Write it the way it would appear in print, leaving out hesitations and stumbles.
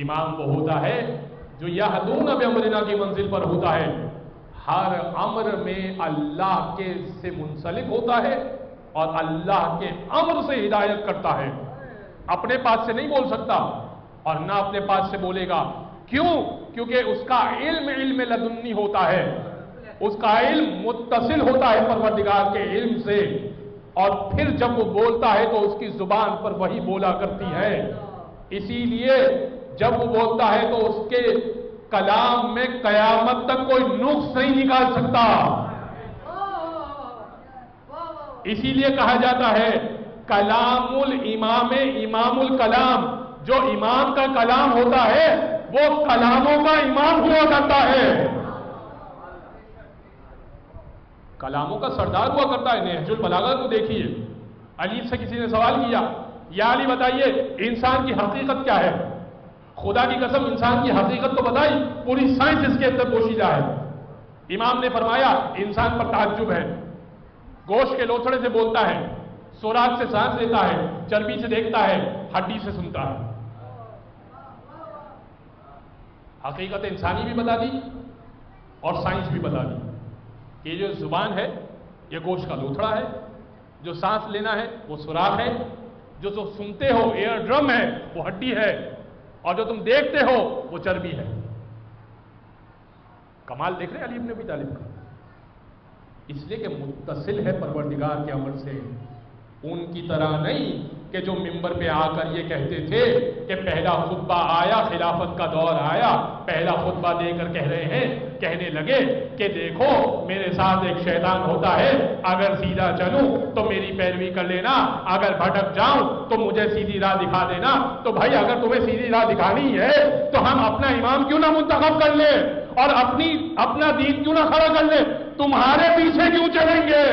امام وہ ہوتا ہے جو یہدون بامرنا کی منزل پر ہوتا ہے، ہر امر میں اللہ کے سے منسلک ہوتا ہے اور اللہ کے امر سے ہدایت کرتا ہے. اپنے پاس سے نہیں بول سکتا اور نہ اپنے پاس سے بولے گا. کیوں؟ کیونکہ اس کا علم لدنی ہوتا ہے، اس کا علم متصل ہوتا ہے پروردگار کے علم سے، اور پھر جب وہ بولتا ہے تو اس کی زبان پر وہی بولا کرتی ہے. اسی لیے جب وہ بولتا ہے تو اس کے کلام میں قیامت تک کوئی نقص نہیں نکال سکتا. اسی لیے کہا جاتا ہے کلام الامام امام الکلام. جو امام کا کلام ہوتا ہے وہ کلاموں کا امام ہوا کرتا ہے، کلاموں کا سردار ہوا کرتا ہے. نہج البلاغہ کو دیکھیے، علی سے کسی نے سوال کیا، یا علی بتائیے انسان کی حقیقت کیا ہے؟ خدا کی قسم انسان کی حقیقت تو بتائی، پوری سائنس اس کے اندر پوشیدہ ہے. امام نے فرمایا انسان پر تعجب ہے، گوشت کے لوتھڑے سے بولتا ہے، سوراخ سے سانس لیتا ہے، چربی سے دیکھتا ہے، ہڈی سے سنتا ہے. حقیقت انسانی بھی بتا دی اور سائنس بھی بتا دی کہ یہ جو زبان ہے یہ گوشت کا لوتھڑا ہے، جو سانس لینا ہے وہ سوراخ ہے، جو تم سنتے ہو ایئر ڈرم ہے وہ ہڈی ہے، اور جو تم دیکھتے ہو وہ چربی ہے. کمال دیکھ رہے علی بن ابی طالب کا؟ اس لیے کہ متصل ہے پروردگار کے امر سے. ان کی طرح نہیں کہ جو ممبر پہ آ کر یہ کہتے تھے کہ پہلا خطبہ آیا، خلافت کا دور آیا، پہلا خطبہ دے کر کہنے لگے کہ دیکھو میرے ساتھ ایک شیطان ہوتا ہے، اگر سیدھا چلوں تو میری پیروی کر لینا، اگر بھٹک جاؤں تو مجھے سیدھی راہ دکھا دینا. تو بھائی اگر تمہیں سیدھی راہ دکھانی ہے تو ہم اپنا امام کیوں نہ منتخب کر لیں اور اپنا دین کیوں نہ کھڑا کر لیں؟ تمہارے پیچھے کیوں چلیں گے؟